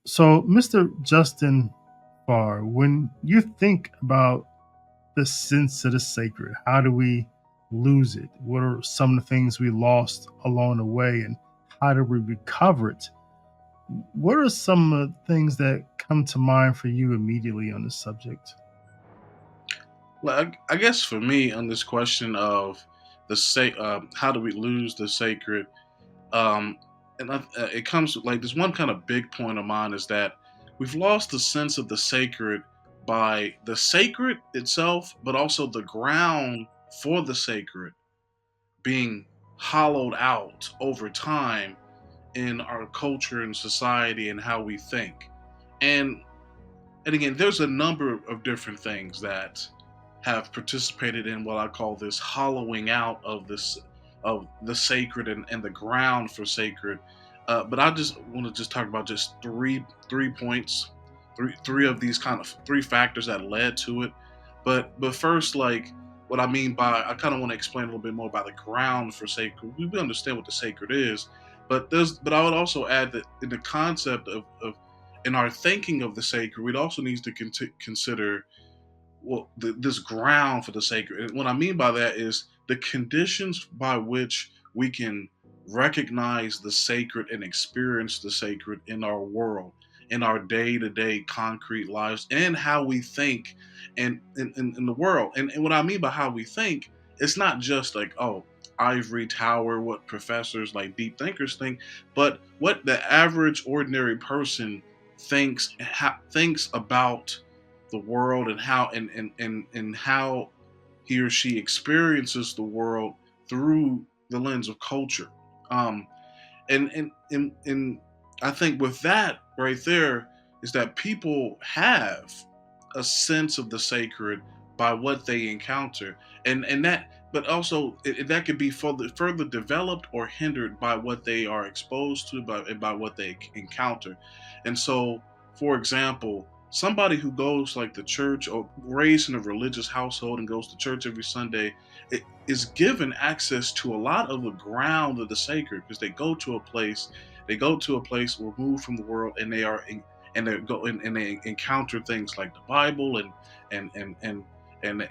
So, Mr. Justin Farr, when you think about the sense of the sacred, how do we lose it? What are some of the things we lost along the way, and how do we recover it? What are some of the things that come to mind for you immediately on this subject? Well, I guess for me on this question of how do we lose the sacred? Um, it comes like this one kind of big point of mine is that we've lost the sense of the sacred by the sacred itself, but also the ground for the sacred being hollowed out over time in our culture and society and how we think. And and again, there's a number of different things that have participated in what I call this hollowing out of this of the sacred and the ground for sacred. But I just want to just talk about just three points, three of these kind of three factors that led to it. But first, like what I mean by I kind of want to explain a little bit more about the ground for sacred. We understand what the sacred is, but I would also add that in the concept of in our thinking of the sacred, we'd also need to consider this ground for the sacred. And what I mean by that is the conditions by which we can recognize the sacred and experience the sacred in our world, in our day to day concrete lives, and how we think and in the world. And what I mean by how we think, it's not just like, oh, ivory tower, what professors like deep thinkers think, but what the average ordinary person thinks about the world and how he or she experiences the world through the lens of culture. Um, and I think with that right there is that people have a sense of the sacred by what they encounter, and that, but also that could be further developed or hindered by what they are exposed to by what they encounter. And so, for example, somebody who goes like the church or raised in a religious household and goes to church every Sunday is given access to a lot of the ground of the sacred because they go to a place removed from the world, and and they encounter things like the Bible and and and and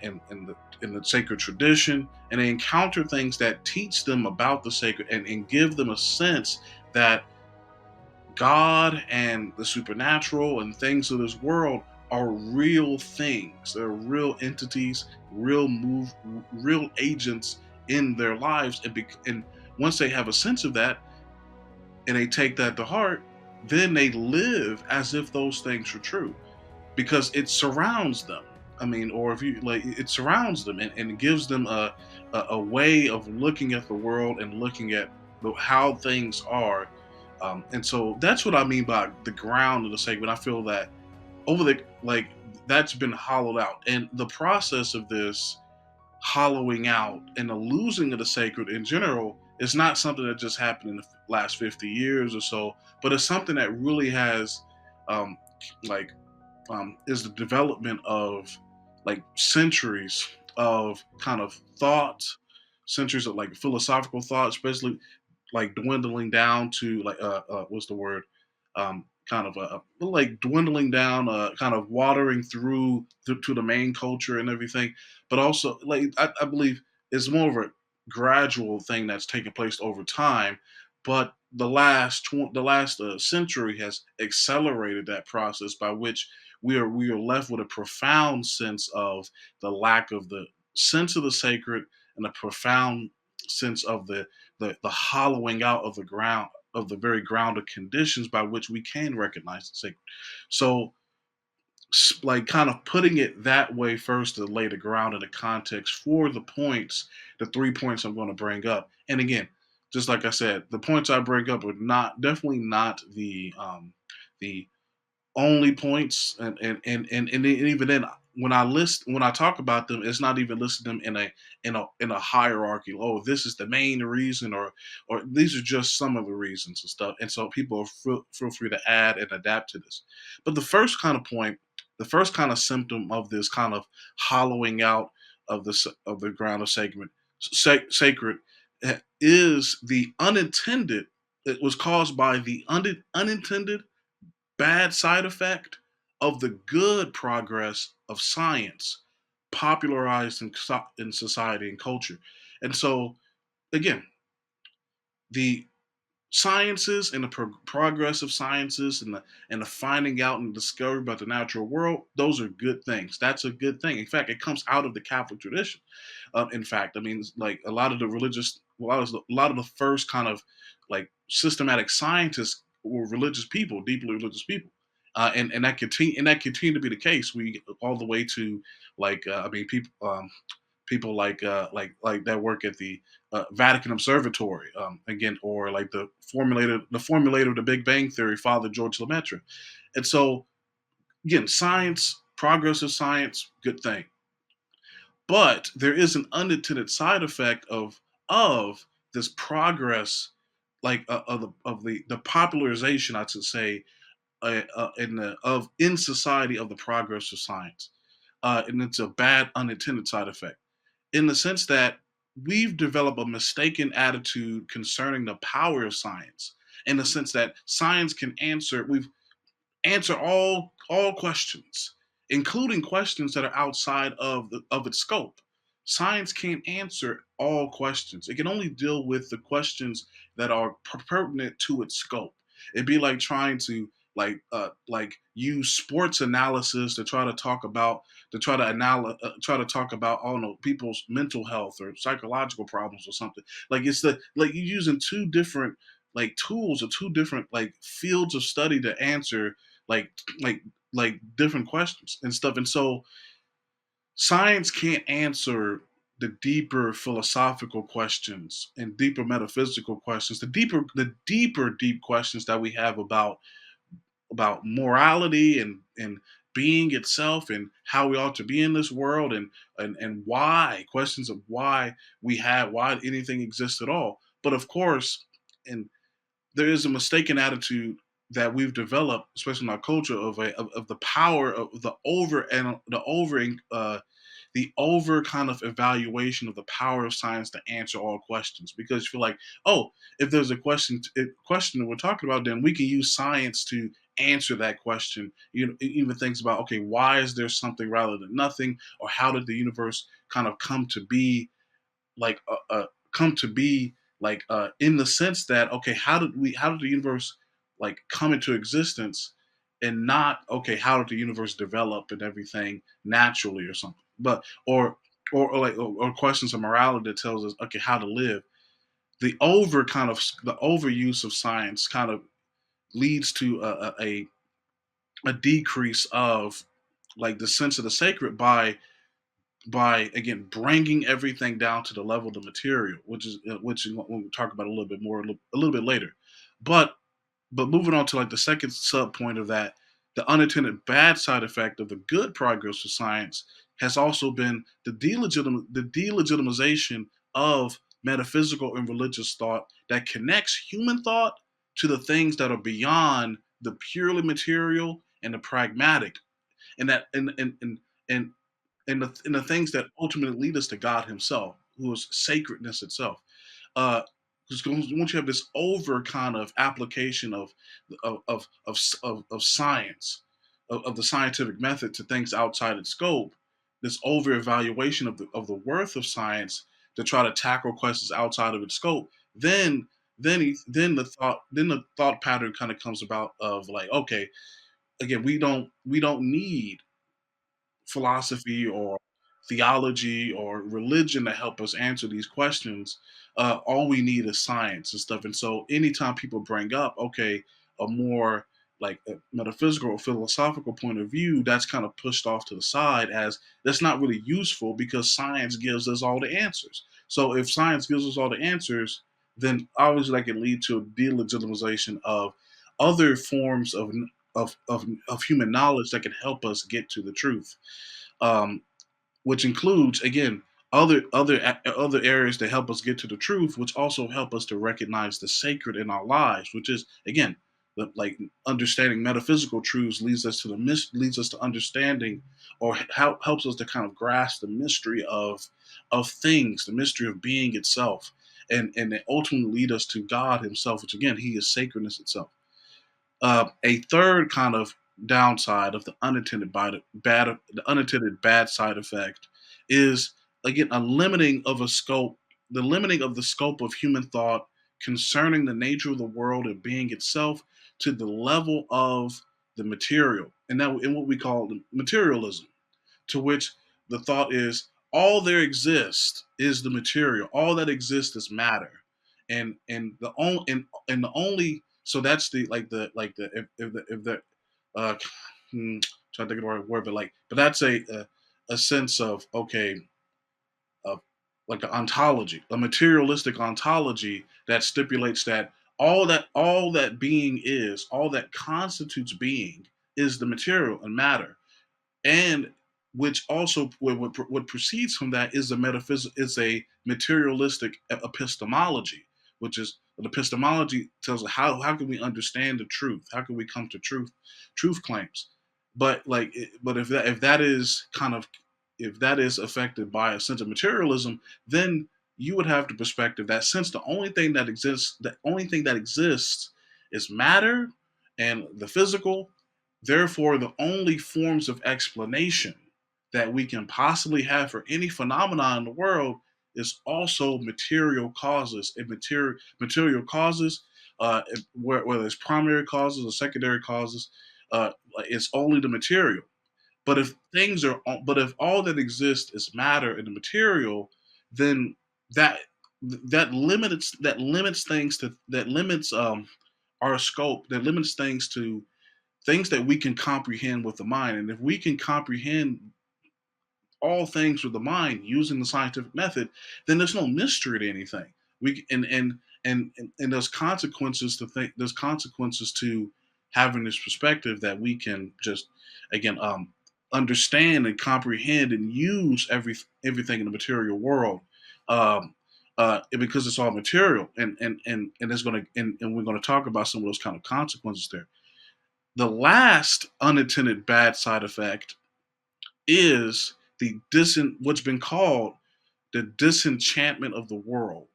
the sacred tradition, and they encounter things that teach them about the sacred and give them a sense that God and the supernatural and things of this world are real things. They're real entities, real agents in their lives. And once they have a sense of that and they take that to heart, then they live as if those things are true because it surrounds them. I mean, or if you like, it surrounds them and it gives them a way of looking at the world and looking at how things are. And so that's what I mean by the ground of the segment. I feel that over the like that's been hollowed out, and the process of this hollowing out and the losing of the sacred in general is not something that just happened in the last 50 years or so, but it's something that really has um, like is the development of like centuries of kind of thought, centuries of like philosophical thought, especially like dwindling down to like what's the word? Kind of like dwindling down, kind of watering through to the main culture and everything, but also like I believe it's more of a gradual thing that's taking place over time, but the last century has accelerated that process by which we are left with a profound sense of the lack of the sense of the sacred and a profound sense of the hollowing out of the ground of the very ground of conditions by which we can recognize the sacred. So like kind of putting it that way first to lay the ground and the context for the 3 points I'm going to bring up. And again, just like I said, the points I bring up are not definitely not the only points, and even then, when I talk about them, it's not even listing them in a hierarchy. Oh, this is the main reason, or these are just some of the reasons and stuff. And so people feel free to add and adapt to this. But the first kind of symptom of this kind of hollowing out of the ground of sacred is the unintended. It was caused by the unintended bad side effect of the good progress of science popularized in society and culture. And so, again, the sciences and the progress of sciences and the finding out and discovery about the natural world, those are good things. That's a good thing. In fact, it comes out of the Catholic tradition. In fact, I mean, like a lot of the religious, a lot of the first kind of like systematic scientists were religious people, deeply religious people. And that continue to be the case. We all the way to I mean, people like that work at the Vatican Observatory, again, or like the formulator of the Big Bang Theory, Father George Lemaitre. And so, again, science, progress of science, good thing. But there is an unintended side effect of this progress, of the popularization, I should say, in society of the progress of science, and it's a bad unintended side effect in the sense that we've developed a mistaken attitude concerning the power of science, in the sense that science can answer all questions, including questions that are outside of its scope. Science can't answer all questions. It can only deal with the questions that are pertinent to its scope. It'd be like trying to use sports analysis to try to talk about try to talk about, I don't know, people's mental health or psychological problems or something. Like it's the like you're using two different tools or two different fields of study to answer like like different questions and stuff. And so science can't answer the deeper philosophical questions and deeper metaphysical questions, the deeper deep questions that we have about morality and being itself and how we ought to be in this world, and why, questions of why anything exists at all. But of course, and there is a mistaken attitude that we've developed, especially in our culture, of the power of the over kind of evaluation of the power of science to answer all questions. Because you feel like, oh, if there's a question that we're talking about, then we can use science to answer that question. You know, even things about, okay, why is there something rather than nothing, or how did the universe kind of like uh, uh, come to be in the sense that, okay, how did the universe come into existence, and not, okay, how did the universe develop and everything naturally or something. But or questions of morality that tells us, okay, how to live. The overuse of science kind of leads to a decrease of the sense of the sacred by again bringing everything down to the level of the material, which is what we'll talk about a little bit more a little bit later. But moving on to the second sub point of that, the unintended bad side effect of the good progress of science has also been the delegitimization of metaphysical and religious thought that connects human thought to the things that are beyond the purely material and the pragmatic, and that and and the things that ultimately lead us to God Himself, who is sacredness itself. Uh, because once you have this over kind of application of science, of the scientific method to things outside its scope, this over evaluation of the worth of science to try to tackle questions outside of its scope, then the thought pattern kind of comes about of like, okay, again, we don't need philosophy or theology or religion to help us answer these questions. All we need is science and stuff. And so, anytime people bring up, okay, a more a metaphysical or philosophical point of view, that's kind of pushed off to the side as that's not really useful because science gives us all the answers. So, if science gives us all the answers, then obviously that can lead to a delegitimization of other forms of human knowledge that can help us get to the truth, um, which includes again other areas that help us get to the truth, which also help us to recognize the sacred in our lives, which is again understanding metaphysical truths leads us to understanding, or helps us to kind of grasp the mystery of things, the mystery of being itself, and it ultimately lead us to God Himself, which again He is sacredness itself. A third kind of downside of the unintended bad side effect is, again, a limiting of a scope, the limiting of the scope of human thought concerning the nature of the world and being itself to the level of the material, and that in what we call the materialism, to which the thought is all there exists is the material, all that exists is matter, and the only, so that's the like the if the uh trying to think of the right word, but that's a sense of, okay, of like an ontology, a materialistic ontology that stipulates that all that being is, all that constitutes being is the material and matter, and which also what proceeds from that is a metaphysical, is a materialistic epistemology, which is the epistemology tells us how can we understand the truth, how can we come to truth claims, but but if that is kind of, if that is affected by a sense of materialism, then you would have the perspective that since the only thing that exists is matter and the physical. Therefore, the only forms of explanation that we can possibly have for any phenomenon in the world is also material causes. And material causes, whether it's primary causes or secondary causes, it's only the material. But if all that exists is matter and the material, then that that limits our scope, that limits things to things that we can comprehend with the mind. And if we can comprehend all things with the mind using the scientific method, then there's no mystery to anything. We and there's consequences to think. There's consequences to having this perspective that we can just, again, understand and comprehend and use everything in the material world. Um, because it's all material, and it's going to, and we're going to talk about some of those kind of consequences there. The last unintended bad side effect is what's been called the disenchantment of the world,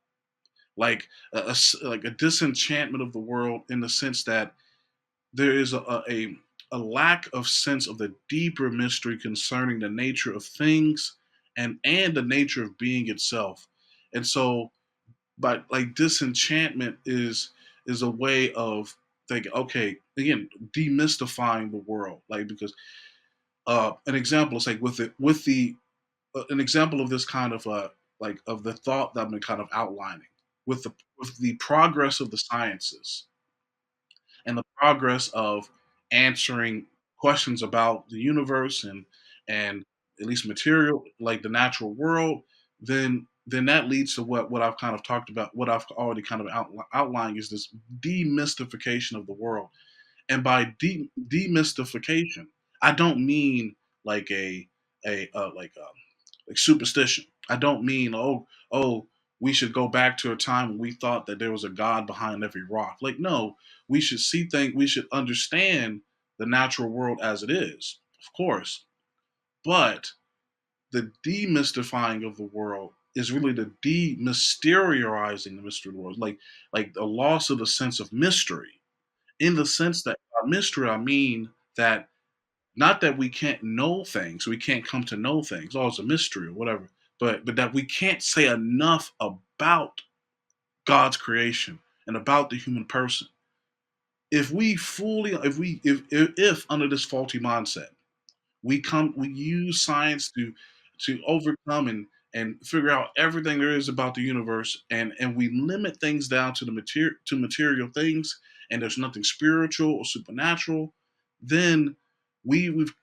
like like a disenchantment of the world in the sense that there is a lack of sense of the deeper mystery concerning the nature of things and the nature of being itself. And so, but like disenchantment is a way of thinking, okay, again, demystifying the world, like, because an example is like with the an example of this kind of like of the thought that I've been kind of outlining with the progress of the sciences and the progress of answering questions about the universe and at least material, like the natural world, then that leads to what I've kind of talked about, what I've already kind of outlined, is this demystification of the world. And by demystification, I don't mean like a like superstition. I don't mean, oh, we should go back to a time when we thought that there was a God behind every rock. Like, no, we should see things. We should understand the natural world as it is, of course. But the demystifying of the world is really the demysteriorizing the mystery of the world, like the loss of the sense of mystery. In the sense that by mystery, I mean that not that we can't know things, we can't come to know things. Oh, it's a mystery or whatever. But that we can't say enough about God's creation and about the human person. If we fully, if under this faulty mindset, we use science to overcome and figure out everything there is about the universe, and we limit things down to material things, and there's nothing spiritual or supernatural, then we've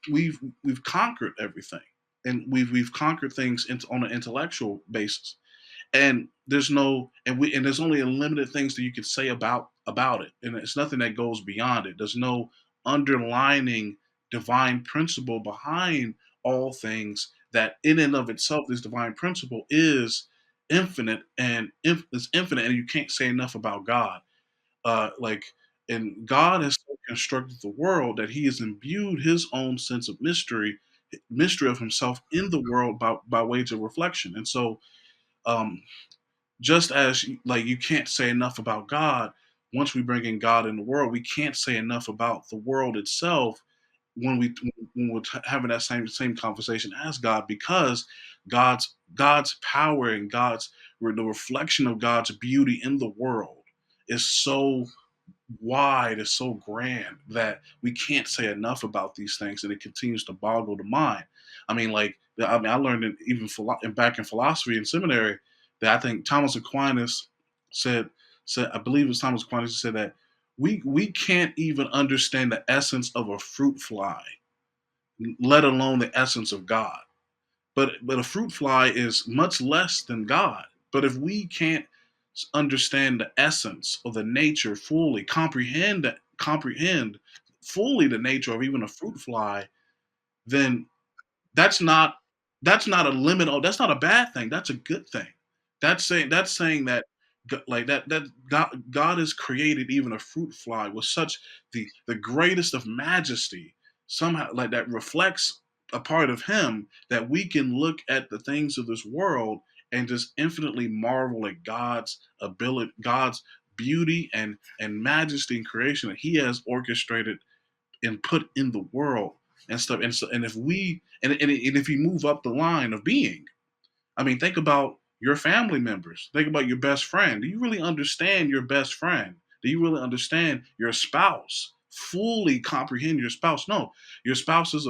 conquered everything, and we've conquered things on an intellectual basis, and there's only a limited things that you can say about it, and it's nothing that goes beyond it. There's no underlining divine principle behind all things, that in and of itself this divine principle is infinite, is infinite, and you can't say enough about God. Like, and God has so constructed the world that he has imbued his own sense of mystery of himself in the world by ways of reflection. And so, um just as like you can't say enough about God, once we bring in God in the world, we can't say enough about the world itself when we're having that same conversation as God, because God's power and God's the reflection of God's beauty in the world is so wide, is so grand that we can't say enough about these things, and it continues to boggle the mind. I mean, like, I learned it even back in philosophy in seminary that I think Thomas Aquinas said I believe it was Thomas Aquinas who said that we can't even understand the essence of a fruit fly, let alone the essence of God. But a fruit fly is much less than God. But if we can't understand the essence or the nature fully, comprehend fully the nature of even a fruit fly, then that's not that's not a limit. Oh, that's not a bad thing. That's a good thing. That's saying that like that God has created even a fruit fly with such the greatest of majesty, somehow like that reflects a part of Him, that we can look at the things of this world and just infinitely marvel at God's ability, God's beauty and majesty in creation that He has orchestrated and put in the world and stuff. And if we and if you move up the line of being, I mean, think about your family members. Think about your best friend. Do you really understand your best friend? Do you really understand your spouse? Fully comprehend your spouse? No, your spouse is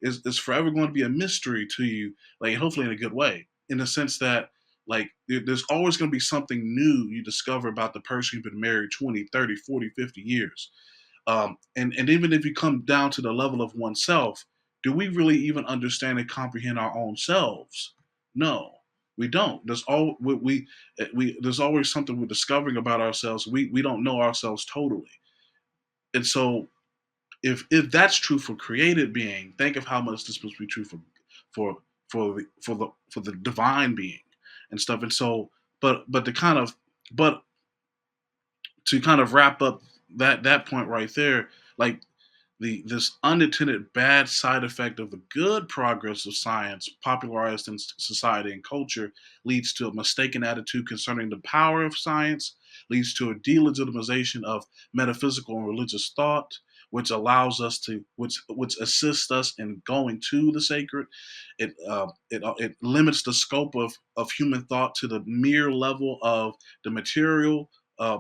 is forever going to be a mystery to you. Like, hopefully in a good way, in the sense that like there's always going to be something new you discover about the person you've been married 20, 30, 40, 50 years. And even if you come down to the level of oneself, do we really even understand and comprehend our own selves? No, we don't. There's always something we're discovering about ourselves. We don't know ourselves totally. And so if that's true for created being, think of how much this must be true for for the divine being and stuff. And so, but to kind of but to kind of wrap up that point right there, like this unintended bad side effect of the good progress of science popularized in society and culture leads to a mistaken attitude concerning the power of science, leads to a delegitimization of metaphysical and religious thought, which allows us to which assists us in going to the sacred. It limits the scope of human thought to the mere level of the material, uh,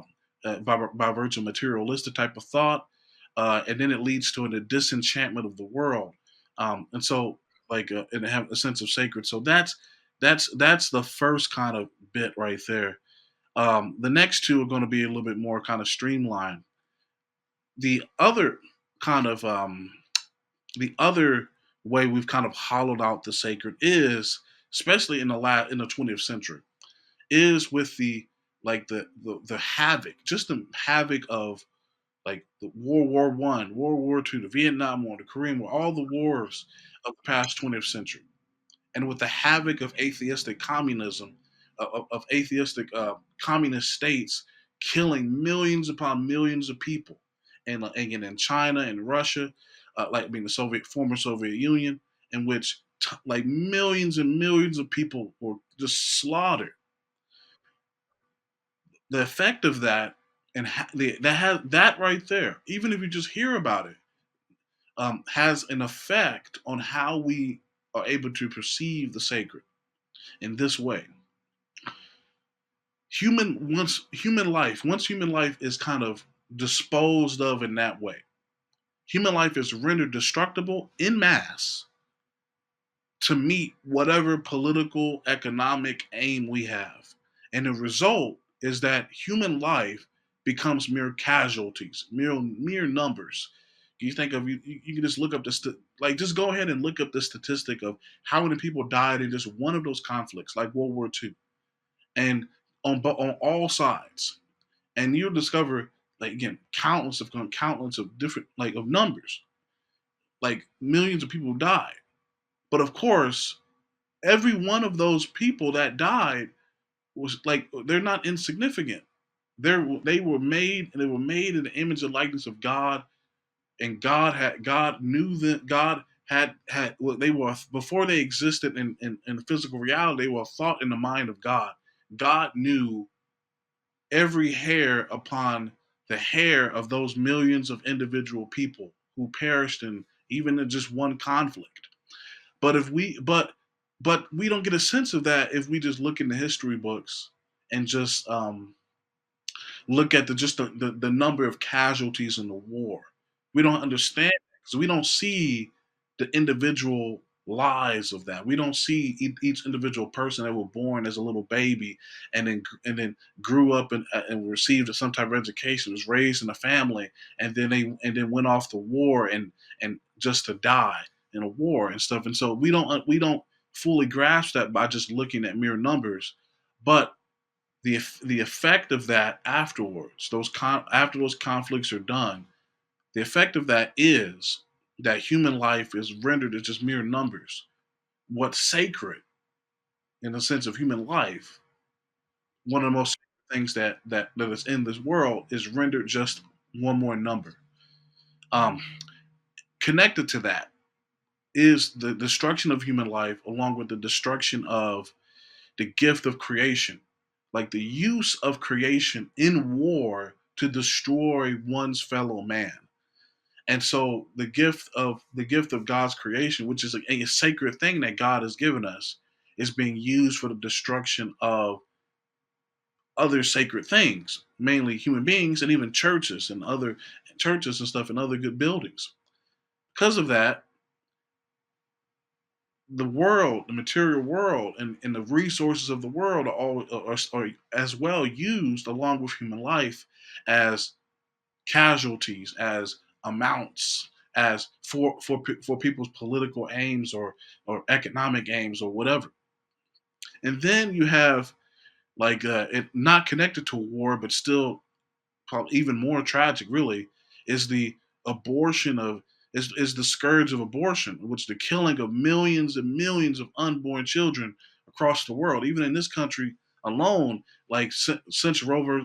by virtue of materialistic type of thought, and then it leads to a disenchantment of the world, and so and have a sense of sacred. So that's the first kind of bit right there. The next two are going to be a little bit more kind of streamlined. The other kind of the other way we've kind of hollowed out the sacred is, especially in the 20th century, is with the havoc, just the havoc of like the World War I, World War II, the Vietnam War, the Korean War, all the wars of the past 20th century, and with the havoc of atheistic communism, of atheistic communist states killing millions upon millions of people, and in China and Russia, like being the former Soviet Union, in which like millions and millions of people were just slaughtered. The effect of that and that has that right there, even if you just hear about it, has an effect on how we are able to perceive the sacred in this way. Once human life is kind of disposed of in that way, human life is rendered destructible in mass to meet whatever political economic aim we have, and the result is that human life becomes mere casualties, mere numbers. You think of you can just look up just go ahead and look up the statistic of how many people died in just one of those conflicts, like World War II, and on all sides, and you'll discover, like, again, countless of different, like, of numbers, like millions of people died. But of course, every one of those people that died was like, they're not insignificant. They were made in the image and likeness of God, and God knew that God had well, they were, before they existed in physical reality, they were a thought in the mind of God. God knew every hair upon the hair of those millions of individual people who perished in even in just one conflict. But if we but we don't get a sense of that if we just look in the history books and just look at the number of casualties in the war. We don't understand because we don't see the individual lives of that. We don't see each individual person that were born as a little baby and then grew up and received some type of education, was raised in a family, and then went off to war and just to die in a war and stuff. And so we don't fully grasp that by just looking at mere numbers, but the effect of that afterwards, after those conflicts are done, the effect of that is that human life is rendered as just mere numbers. What's sacred in the sense of human life, one of the most things that is in this world is rendered just one more number. Um, Connected to that is the destruction of human life, along with the destruction of the gift of creation, like the use of creation in war to destroy one's fellow man. And so the gift of God's creation, which is a sacred thing that God has given us, is being used for the destruction of other sacred things, mainly human beings and even churches and stuff and other good buildings. Because of that, the world, the material world, and the resources of the world are as well used along with human life as casualties, as amounts, as for people's political aims or economic aims or whatever. And then you have like it not connected to war, but still probably even more tragic, really, is the abortion of is the scourge of abortion, which the killing of millions and millions of unborn children across the world, even in this country alone. Like since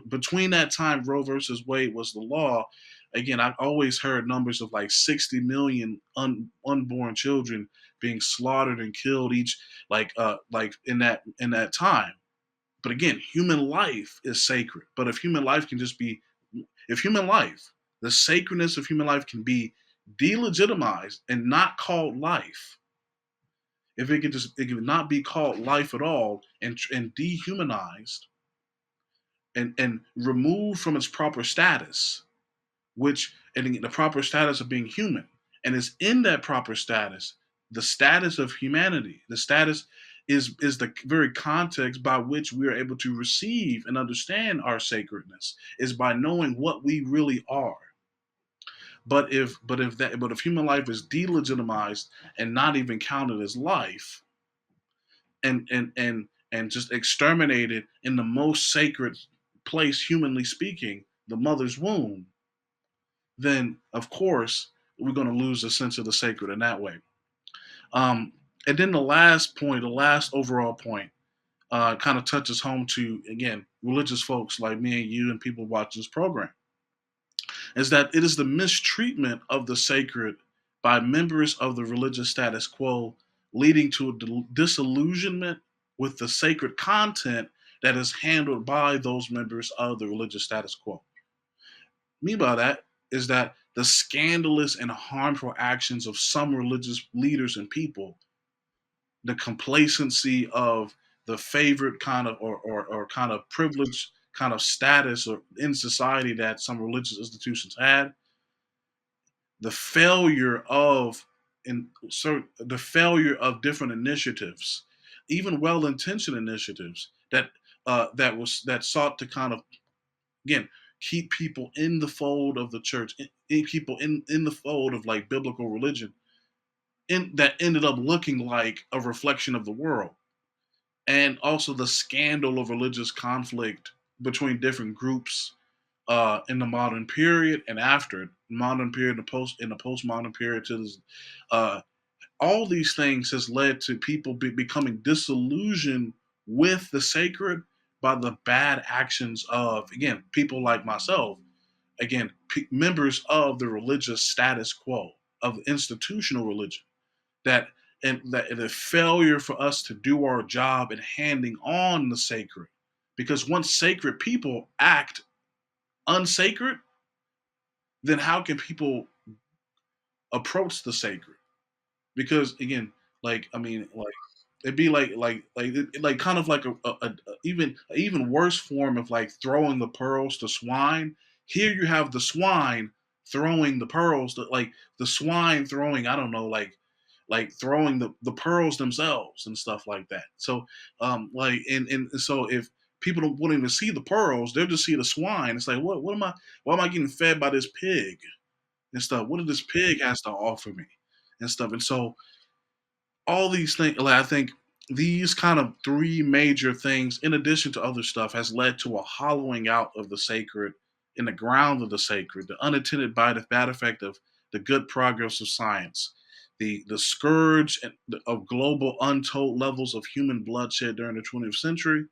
between that time Roe versus Wade was the law, again, I've always heard numbers of like 60 million unborn children being slaughtered and killed each, like in that time. But again, human life is sacred. But if human life, the sacredness of human life can be delegitimized and not called life, if it can not be called life at all and dehumanized and removed from its proper status, which and the proper status of being human, and it's in that proper status, the status of humanity, the status is the very context by which we are able to receive and understand our sacredness, is by knowing what we really are. But if human life is delegitimized and not even counted as life, and just exterminated in the most sacred place, humanly speaking, the mother's womb, then of course we're going to lose a sense of the sacred in that way. Um, and then the last point, the last overall point, kind of touches home to, again, religious folks like me and you and people watching this program, is that it is the mistreatment of the sacred by members of the religious status quo, leading to a disillusionment with the sacred content that is handled by those members of the religious status quo. Me by that is that the scandalous and harmful actions of some religious leaders and people, the complacency of the favorite kind of or kind of privileged kind of status or in society that some religious institutions had, the failure of the failure of different initiatives, even well-intentioned initiatives that sought to kind of, again, keep people in the fold of the church, people in the fold of like biblical religion, that ended up looking like a reflection of the world. And also the scandal of religious conflict between different groups in the modern period and after modern period, in the postmodern period to this, uh, all these things has led to people becoming disillusioned with the sacred by the bad actions of, again, people like myself, again, members of the religious status quo of institutional religion, that and that the failure for us to do our job in handing on the sacred, because once sacred people act unsacred, then how can people approach the sacred? Because again, like it'd be like kind of like even worse form of like throwing the pearls to swine. Here you have the swine throwing the pearls to, like the swine throwing, I don't know, like throwing the pearls themselves and stuff like that. So like and so if people don't won't even see the pearls, they'll just see the swine. It's like what am I, why am I getting fed by this pig and stuff? What did this pig has to offer me and stuff? And so all these things, like I think these kind of three major things, in addition to other stuff, has led to a hollowing out of the sacred in the ground of the sacred, the unattended bad effect of the good progress of science, the scourge of global untold levels of human bloodshed during the 20th century,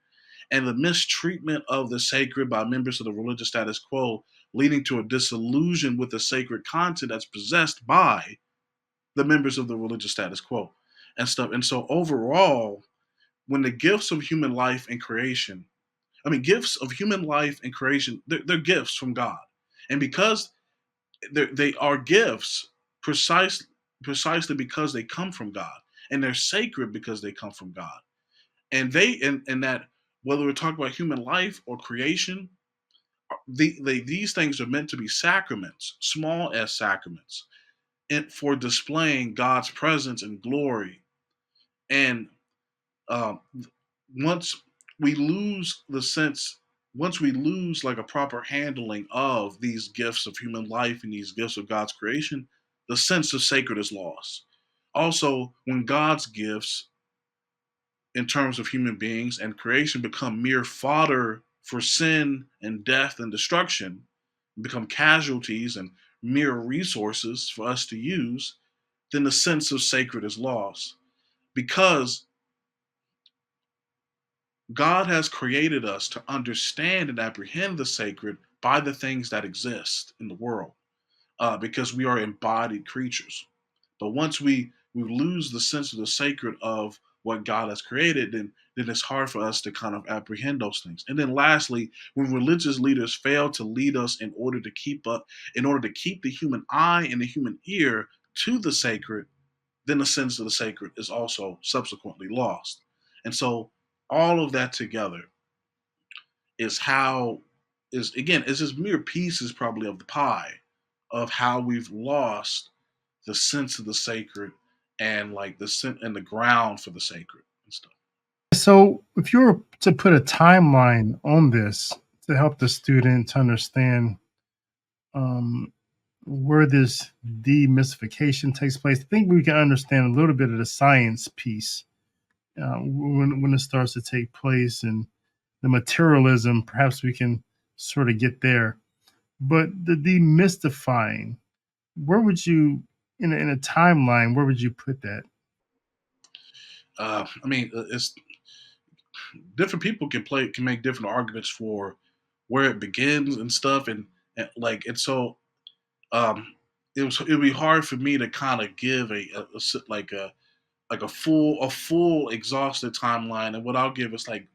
and the mistreatment of the sacred by members of the religious status quo, leading to a disillusion with the sacred content that's possessed by the members of the religious status quo and stuff. And so overall, when the gifts of human life and creation, I mean, gifts of human life and creation, they're gifts from God. And because they are gifts precisely because they come from God, and they're sacred because they come from God. And and that whether we're talking about human life or creation, these things are meant to be sacraments, small as sacraments, and for displaying God's presence and glory. And um, once we lose the sense, once we lose like a proper handling of these gifts of human life and these gifts of God's creation, the sense of sacred is lost. Also, when God's gifts, in terms of human beings and creation, become mere fodder for sin and death and destruction, become casualties and mere resources for us to use, then the sense of sacred is lost. Because God has created us to understand and apprehend the sacred by the things that exist in the world, because we are embodied creatures. But once we lose the sense of the sacred of what God has created, then it's hard for us to kind of apprehend those things. And then lastly, when religious leaders fail to lead us in order to keep the human eye and the human ear to the sacred, then the sense of the sacred is also subsequently lost. And so all of that together is how is again is just mere pieces probably of the pie of how we've lost the sense of the sacred and like the ground for the sacred and stuff. So, if you were to put a timeline on this to help the student to understand um, where this demystification takes place, I think we can understand a little bit of the science piece when it starts to take place, and the materialism. Perhaps we can sort of get there, but the demystifying. Where would you, in a timeline, where would you put that? I mean, it's different people can make different arguments for where it begins and stuff, and like and so um, it'd be hard for me to kind of give like a full exhaustive timeline. And what I'll give is like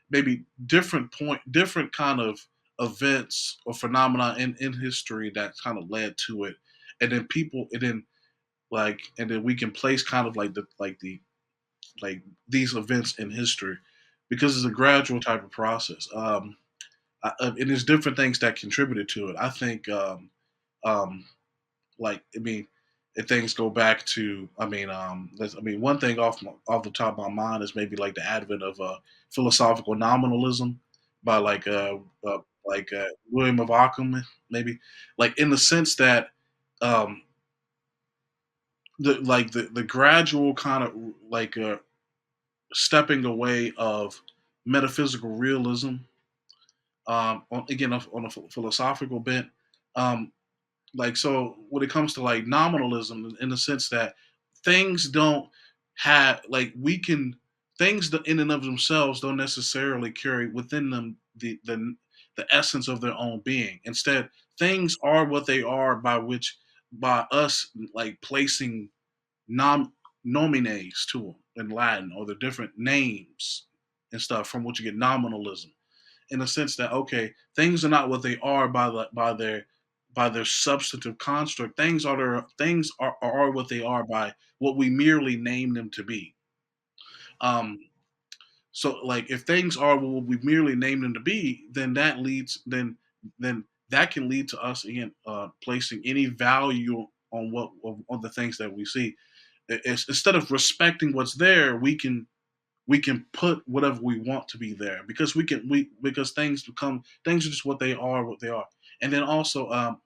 maybe different kind of events or phenomena in history that kind of led to it, and then and then we can place kind of like these events in history because it's a gradual type of process. And there's different things that contributed to it. I think um, like I mean, if things go back to I mean one thing off the top of my mind is maybe like the advent of philosophical nominalism by William of Ockham, maybe, like in the sense that um, the gradual kind of like stepping away of metaphysical realism, again on a philosophical bent. Um, like so when it comes to like nominalism, in the sense that things don't have like we can things that in and of themselves don't necessarily carry within them the essence of their own being. Instead, things are what they are by us like placing nom nomines to them in Latin, or the different names and stuff from which you get nominalism, in the sense that okay, things are not what they are by their substantive construct. Things are what they are by what we merely name them to be. Um, so like if things are what we merely name them to be, then then that can lead to us again placing any value on on the things that we see. Instead of respecting what's there, we can put whatever we want to be there because we because things are just what they are. And then also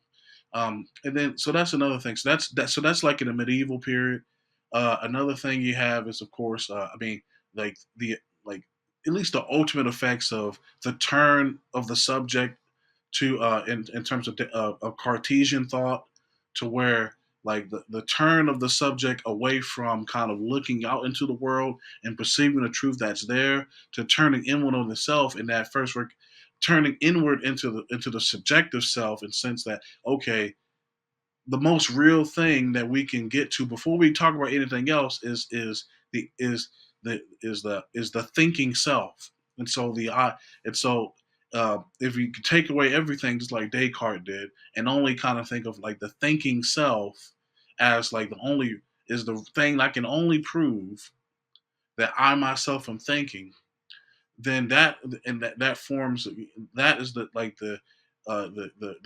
and then so that's another thing. So that's like in the medieval period. Another thing you have is of course I mean like the like at least the ultimate effects of the turn of the subject to in terms of Cartesian thought to where like the turn of the subject away from kind of looking out into the world and perceiving the truth that's there to turning inward on the self in that first work, turning inward into the subjective self in sense that okay, the most real thing that we can get to before we talk about anything else is the thinking self. And so the I and so if you could take away everything just like Descartes did and only kind of think of like the thinking self as like the only is the thing I can only prove that I myself am thinking, then that forms that is the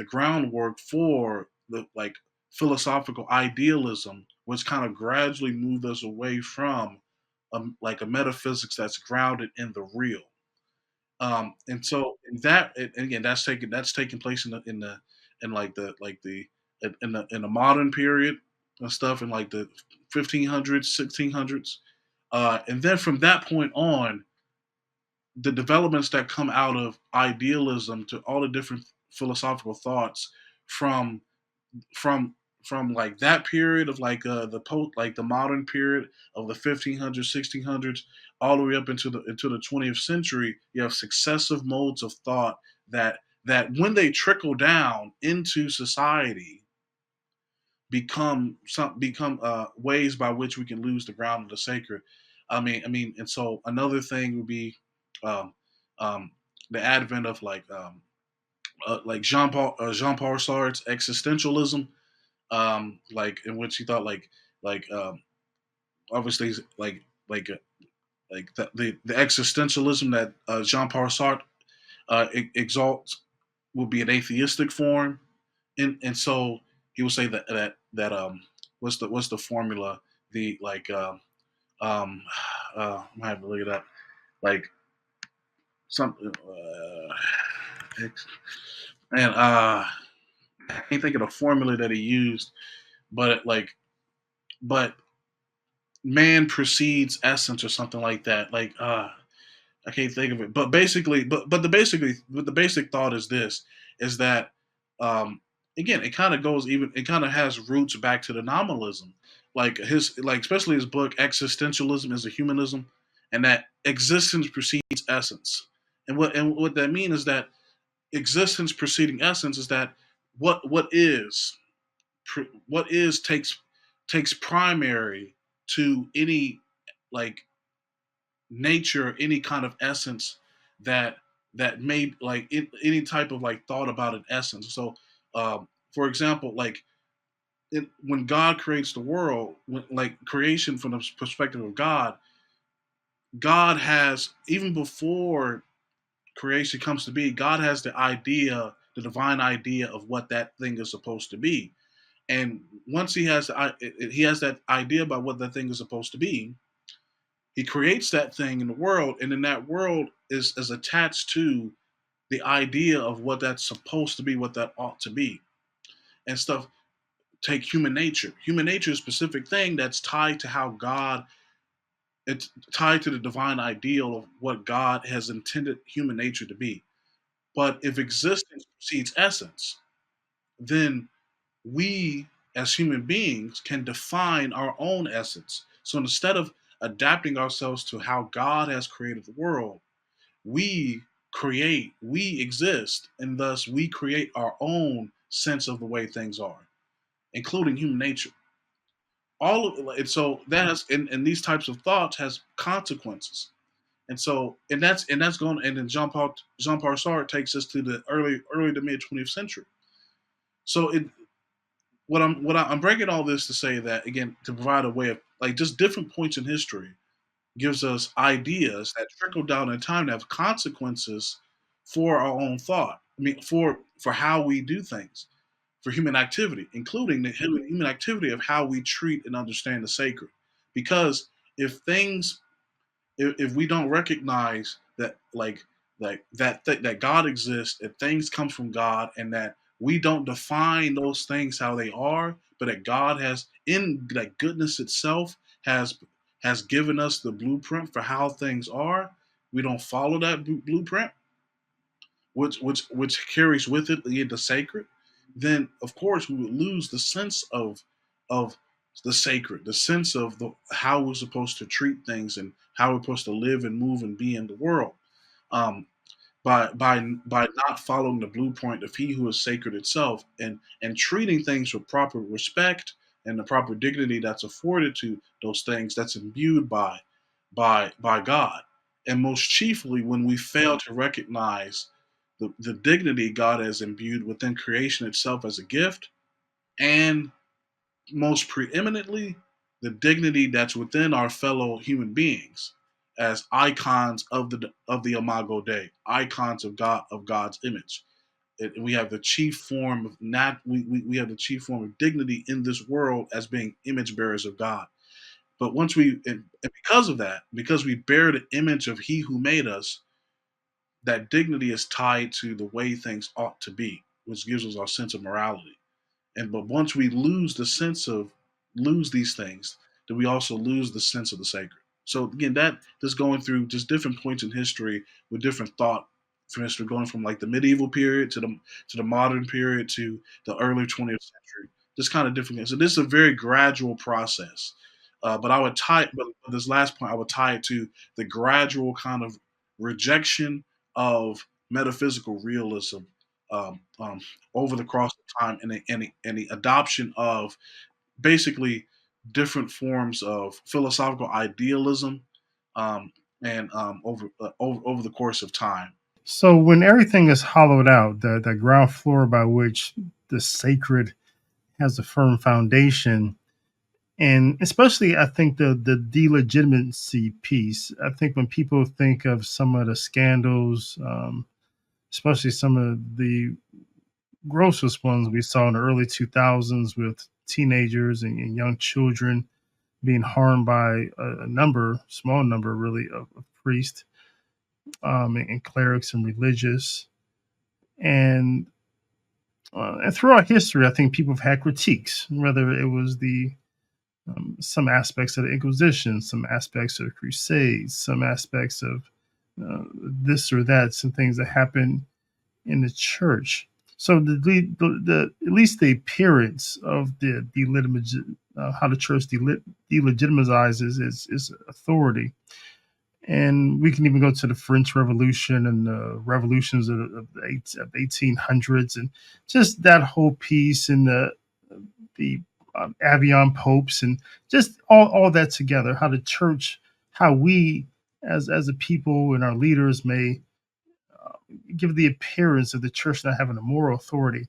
groundwork for the like philosophical idealism, which kind of gradually moved us away from like a metaphysics that's grounded in the real. And so and again that's taking place in in the modern period and stuff in like the 1500s 1600s and then from that point on the developments that come out of idealism to all the different philosophical thoughts from from from like that period of like the modern period of the 1500s 1600s all the way up into the 20th century. You have successive modes of thought that when they trickle down into society become ways by which we can lose the ground of the sacred. And so another thing would be um, um, the advent of like Jean Paul Sartre's existentialism, like in which he thought like obviously like the existentialism that Jean Paul Sartre exalts will be an atheistic form, and so he would say that what's the formula the like um I might have to look it up like something and I can't think of the formula that he used, but but man precedes essence or something like that. Like I can't think of it. But basically, but the basic thought is this: is that um, again, it kind of has roots back to the nominalism, like especially his book Existentialism is a Humanism, and that existence precedes essence. And what that means is that existence preceding essence is that what is what is takes primary to any like nature, any kind of essence that that may like any type of like thought about an essence. So, for example, when God creates the world, like creation from the perspective of God, God has even before creation comes to be, God has the idea, the divine idea of what that thing is supposed to be. And once he has that idea about what that thing is supposed to be, he creates that thing in the world, and then that world is attached to the idea of what that's supposed to be, what that ought to be, and stuff. Take human nature. Human nature is a specific thing that's tied to how God. It's tied to the divine ideal of what God has intended human nature to be. But if existence precedes essence, then we as human beings can define our own essence. So instead of adapting ourselves to how God has created the world, we exist, and thus we create our own sense of the way things are, including human nature. All of and so that has and these types of thoughts has consequences. And so and that's going and then Jean Paul Sartre takes us to the early to mid 20th century. So I'm breaking all this to say that again to provide a way of like just different points in history gives us ideas that trickle down in time that have consequences for our own thought. I mean, for how we do things, for human activity, including the human activity of how we treat and understand the sacred. Because if things if we don't recognize that that God exists, that things come from God, and that we don't define those things how they are, but that God has in that goodness itself has given us the blueprint for how things are. We don't follow that blueprint, which carries with it the sacred. Then of course we would lose the sense of the sacred, the sense of how we're supposed to treat things and how we're supposed to live and move and be in the world. Um, by not following the blueprint of he who is sacred itself, and treating things with proper respect and the proper dignity that's afforded to those things that's imbued by God. And most chiefly when we fail to recognize the dignity God has imbued within creation itself as a gift, and most preeminently the dignity that's within our fellow human beings as icons of the Imago Dei, icons of God's image. We have the chief form of we have the chief form of dignity in this world as being image bearers of God. But once and because of that, because we bear the image of He who made us, that dignity is tied to the way things ought to be, which gives us our sense of morality. And but once we lose these things, then we also lose the sense of the sacred. So again, that just going through just different points in history with different thought from history, going from like the medieval period to the modern period to the early 20th century, just kind of different. So this is a very gradual process. But I would tie, but this last point, I would tie it to the gradual kind of rejection of metaphysical realism um, um, over the course of time, and the adoption of basically different forms of philosophical idealism, and over the course of time. So when everything is hollowed out, the ground floor by which the sacred has a firm foundation, and especially I think the delegitimacy piece. I think when people think of some of the scandals, especially some of the grossest ones we saw in the early 2000s with teenagers and young children being harmed by a number, small number really, of priests and clerics and religious. And throughout history, I think people have had critiques, whether it was the some aspects of the Inquisition, some aspects of the Crusades, some aspects of this or that, some things that happened in the church. So the at least the appearance of the how the church delegitimizes is authority. And we can even go to the French Revolution and the revolutions of the 1800s, and just that whole piece, and the Avion popes, and just all that together. How the church, how we as a people and our leaders may give the appearance of the church not having a moral authority.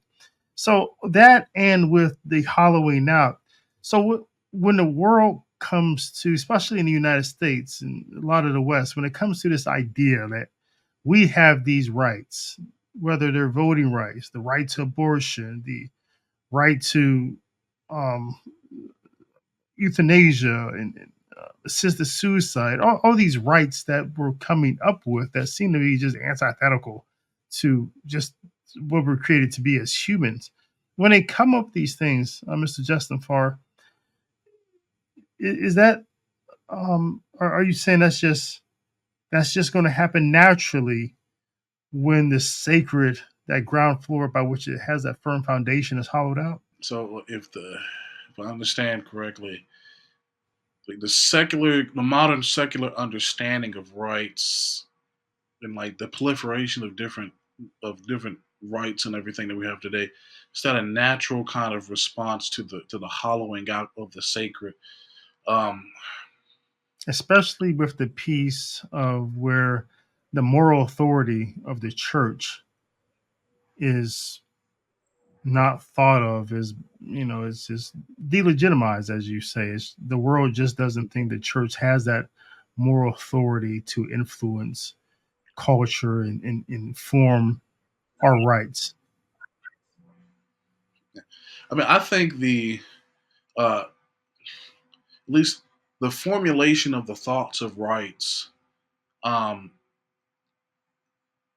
So that, and with the hollowing out. So when the world comes to, especially in the United States and a lot of the West, when it comes to this idea that we have these rights, whether they're voting rights, the right to abortion, the right to um, euthanasia and assisted suicide, all these rights that we're coming up with that seem to be just antithetical to just what we're created to be as humans. When they come up with these things, Mr. Justin Farr, is that are you saying that's just going to happen naturally when the sacred, that ground floor by which it has that firm foundation, is hollowed out? So if I understand correctly, like the modern secular understanding of rights and like the proliferation of different rights and everything that we have today, is that a natural kind of response to the hollowing out of the sacred? Um, Especially with the piece of where the moral authority of the church is not thought of as, it's just delegitimized, as you say. The world just doesn't think the church has that moral authority to influence culture and inform our rights. I mean, I think at least the formulation of the thoughts of rights, um,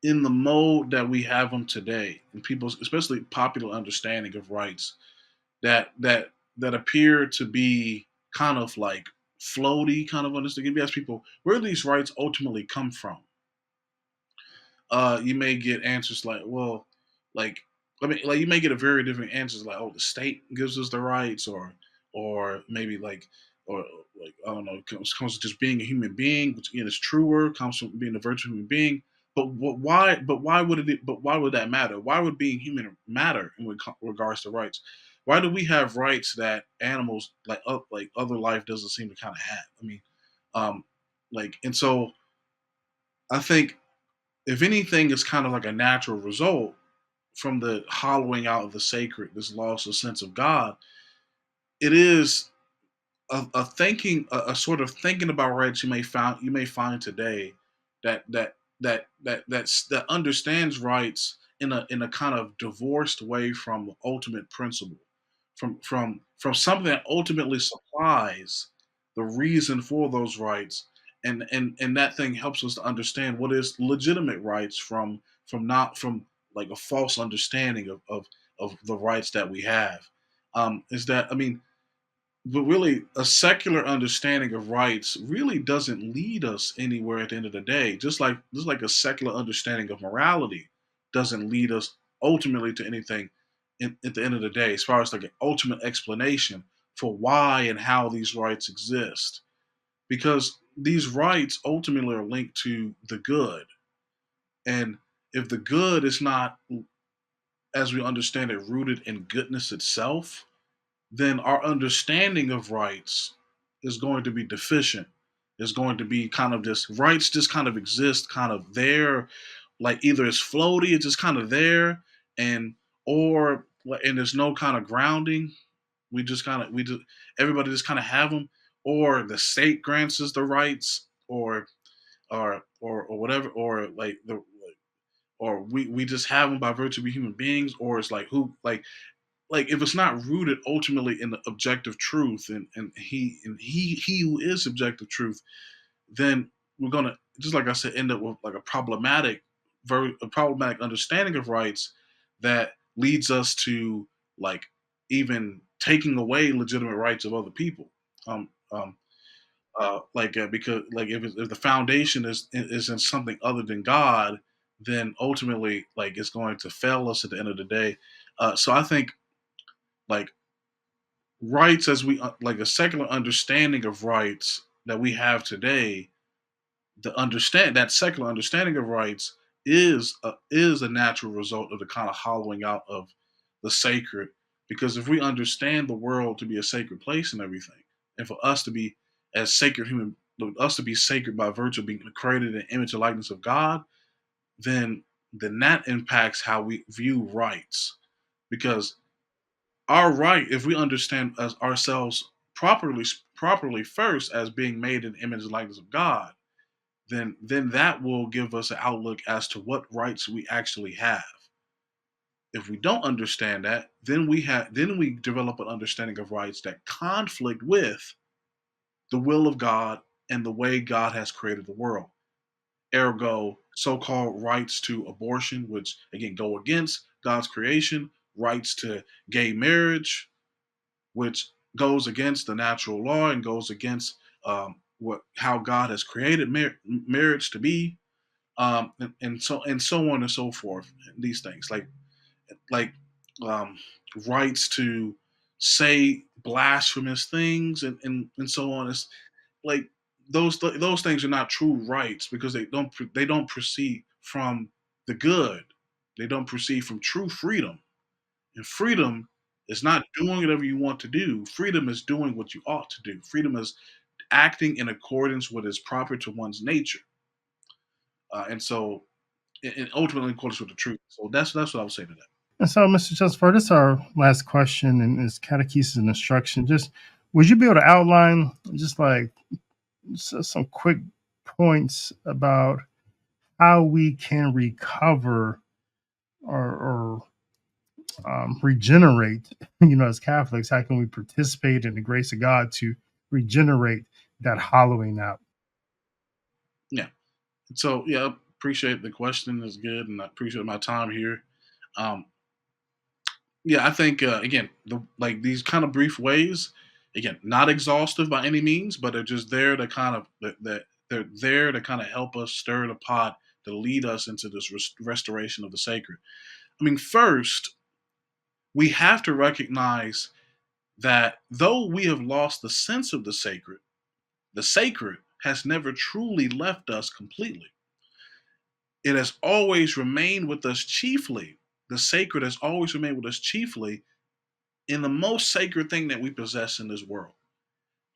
in the mode that we have them today, and people's especially popular understanding of rights, that appear to be kind of like floaty, kind of understanding. If you ask people where do these rights ultimately come from, you may get answers like, well, like I mean, like you may get a very different answers like, oh, the state gives us the rights, or maybe like, or like I don't know, comes to just being a human being, which again is truer, comes from being a virtual human being. Why? But why would it? But why would that matter? Why would being human matter in regards to rights? Why do we have rights that animals like other life doesn't seem to kind of have? I mean, um, and so I think if anything is kind of like a natural result from the hollowing out of the sacred, this loss of sense of God, it is a thinking, a sort of thinking about rights you may find today that that understands rights in a kind of divorced way from ultimate principle, from something that ultimately supplies the reason for those rights, and that thing helps us to understand what is legitimate rights from not from like a false understanding of the rights that we have. Is that I mean but really a secular understanding of rights really doesn't lead us anywhere at the end of the day, just like a secular understanding of morality doesn't lead us ultimately to anything at the end of the day as far as like an ultimate explanation for why and how these rights exist, because these rights ultimately are linked to the good, and if the good is not, as we understand it, rooted in goodness itself, then our understanding of rights is going to be deficient. Is going to be kind of just rights just kind of exist, kind of there, like either it's floaty, it's just kind of there, and and there's no kind of grounding. We just everybody just kind of have them, or the state grants us the rights, or whatever, or or we just have them by virtue of being human beings, or it's like who like if it's not rooted ultimately in the objective truth, and he who is objective truth, then we're gonna, just like I said, end up with like a problematic understanding of rights that leads us to like even taking away legitimate rights of other people. Um, um, because like if the foundation is in something other than God, then ultimately like it's going to fail us at the end of the day. So I think like rights as we like a secular understanding of rights that we have today, the understand that secular understanding of rights is a natural result of the kind of hollowing out of the sacred, because if we understand the world to be a sacred place and everything, and for us to be as sacred human us to be sacred by virtue of being created in the image and likeness of God, then that impacts how we view rights, because our right, if we understand as ourselves properly first as being made in the image and likeness of God, then that will give us an outlook as to what rights we actually have. If we don't understand that, then we develop an understanding of rights that conflict with the will of God and the way God has created the world. Ergo, so-called rights to abortion, which again go against God's creation, rights to gay marriage, which goes against the natural law and goes against what how God has created marriage to be, and so on and so forth. These things like um, rights to say blasphemous things and so on. It's like those things are not true rights because they don't proceed from the good. They don't proceed from true freedom. And freedom is not doing whatever you want to do. Freedom is doing what you ought to do. Freedom is acting in accordance with is proper to one's nature. And ultimately in accordance with the truth. So that's what I would say to that. And so, Mr. Justford, this is our last question, and it's catechesis and instruction. Just would you be able to outline just like some quick points about how we can recover or regenerate, as Catholics? How can we participate in the grace of God to regenerate that hollowing out? Yeah. So yeah, appreciate the question. Is good, and I appreciate my time here. Um, yeah, I think again, like these kind of brief ways, again, not exhaustive by any means, but they're just there to kind of that they're there to kind of help us stir the pot to lead us into this restoration of the sacred. I mean, first we have to recognize that though we have lost the sense of the sacred has never truly left us completely. It has always remained with us chiefly. The sacred has always remained with us chiefly in the most sacred thing that we possess in this world.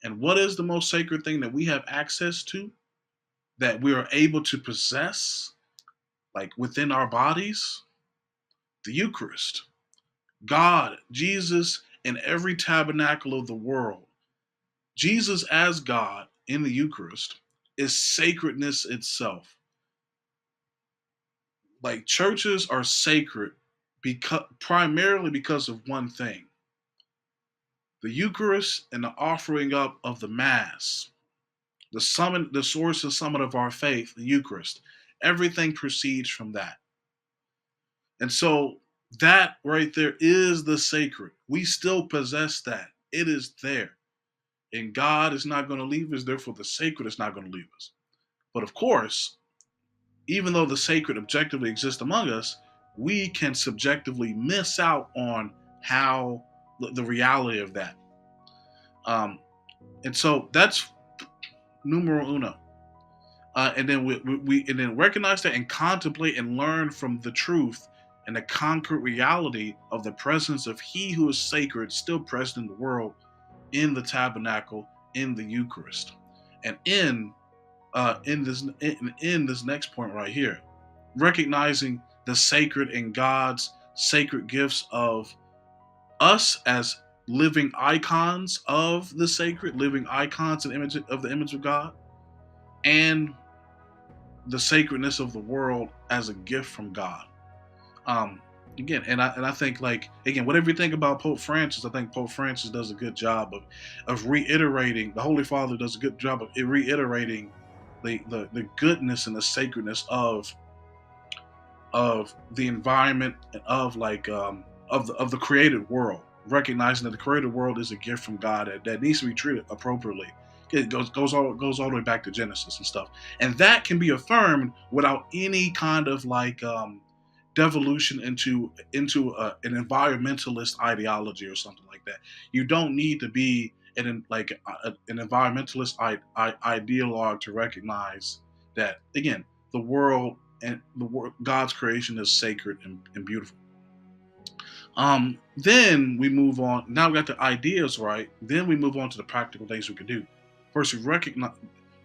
And what is the most sacred thing that we have access to, that we are able to possess, like within our bodies? The Eucharist. God, Jesus, in every tabernacle of the world. Jesus as God in the Eucharist is sacredness itself. Like churches are sacred because primarily because of one thing: the Eucharist and the offering up of the Mass, the source and summit of our faith, the Eucharist. Everything proceeds from that. And so that right there is the sacred. We still possess that. It is there. And God is not going to leave us, therefore the sacred is not going to leave us. But of course, even though the sacred objectively exists among us, we can subjectively miss out on how the reality of that. Um, and so that's numero uno. And then we and then recognize that and contemplate and learn from the truth and the concrete reality of the presence of He who is sacred, still present in the world, in the tabernacle, in the Eucharist, and in this next point right here, recognizing the sacred and God's sacred gifts of us as living icons of the sacred, living icons and image of the image of God, and the sacredness of the world as a gift from God. Um, Again, and I think like again, whatever you think about Pope Francis, I think Pope Francis does a good job of reiterating. The Holy Father does a good job of reiterating the goodness and the sacredness of the environment and of like of the created world, recognizing that the created world is a gift from God that needs to be treated appropriately. It goes all the way back to Genesis and stuff, and that can be affirmed without any kind of like devolution an environmentalist ideology or something like that. You don't need to be an environmentalist ideologue to recognize that again the world and God's creation is sacred and beautiful. Then we move on. Now we got the ideas right. Then we move on to the practical things we can do. First, we recognize.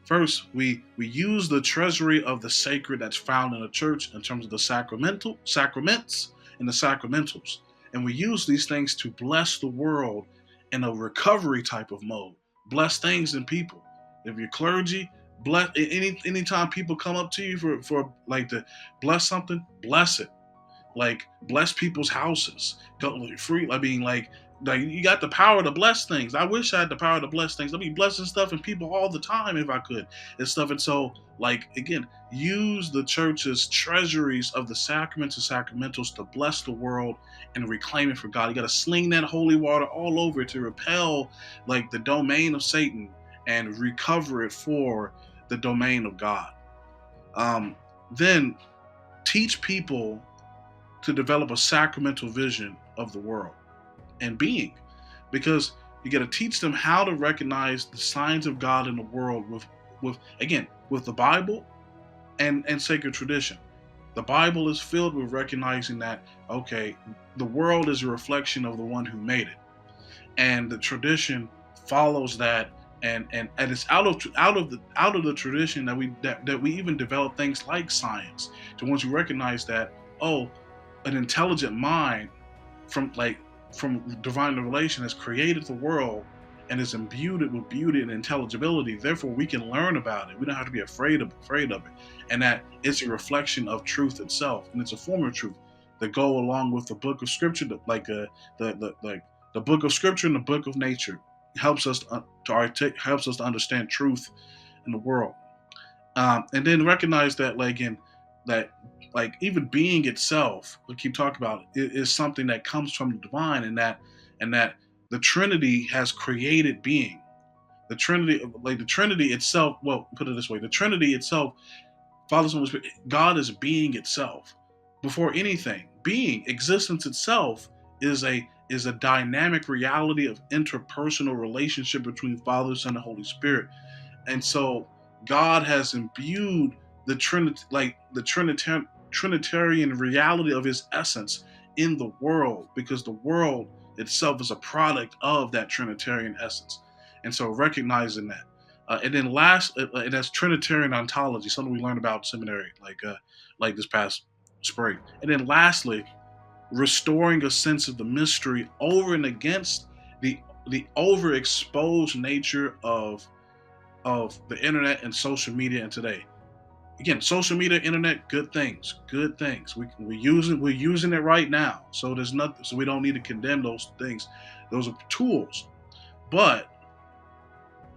First, we use the treasury of the sacred that's found in the church in terms of the sacraments and the sacramentals, and we use these things to bless the world in a recovery type of mode. Bless things and people. If you're clergy, bless anytime people come up to you for like to bless something, bless it, like bless people's houses. Go like, free. I mean, like you got the power to bless things. I wish I had the power to bless things. I'd be blessing stuff and people all the time if I could and stuff. And so, like again, use the church's treasuries of the sacraments and sacramentals to bless the world and reclaim it for God. You got to sling that holy water all over it to repel like the domain of Satan and recover it for the domain of God. Then teach people to develop a sacramental vision of the world and being, because you got to teach them how to recognize the signs of God in the world with the Bible and sacred tradition. The Bible is filled with recognizing that okay, the world is a reflection of the one who made it, and the tradition follows that, and it's out of the tradition that we even develop things like science to once you recognize that oh, an intelligent mind from like from divine revelation has created the world and is imbued it with beauty and intelligibility. Therefore, we can learn about it. We don't have to be afraid of it, and that it's a reflection of truth itself, and it's a form of truth that go along with the book of scripture, the book of scripture and the book of nature helps us helps us to understand truth in the world, and then recognize that that even being itself, we keep talking about it, is something that comes from the divine, and that the Trinity has created being. The Trinity itself. Well, put it this way: the Trinity itself, Father, Son, Holy Spirit, God is being itself. Before anything, being existence itself is a dynamic reality of interpersonal relationship between Father, Son, and Holy Spirit. And so God has imbued the Trinity, like the Trinitarian reality of His essence in the world, because the world itself is a product of that Trinitarian essence. And so recognizing that, and then and that's Trinitarian ontology, something we learned about in seminary, like this past spring. And then lastly, restoring a sense of the mystery over and against the overexposed nature of the internet and social media and today. Again, social media, internet, good things, good things. We're using it right now. So there's nothing. So we don't need to condemn those things. Those are tools. But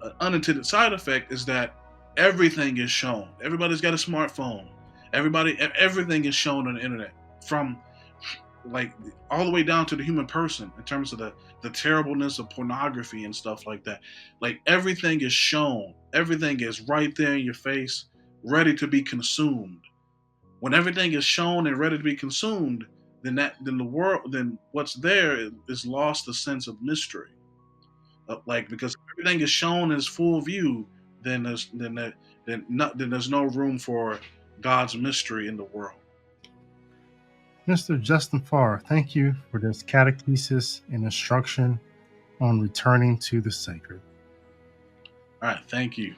an unintended side effect is that everything is shown. Everybody's got a smartphone. Everything is shown on the internet, from like all the way down to the human person, in terms of the terribleness of pornography and stuff like that. Like everything is shown, everything is right there in your face, ready to be consumed. When everything is shown and ready to be consumed, then what's there is lost the sense of mystery. Like, because everything is shown as full view, then there's no room for God's mystery in the world. Mr. Justin Farr, thank you for this catechesis and instruction on returning to the sacred. All right, thank you.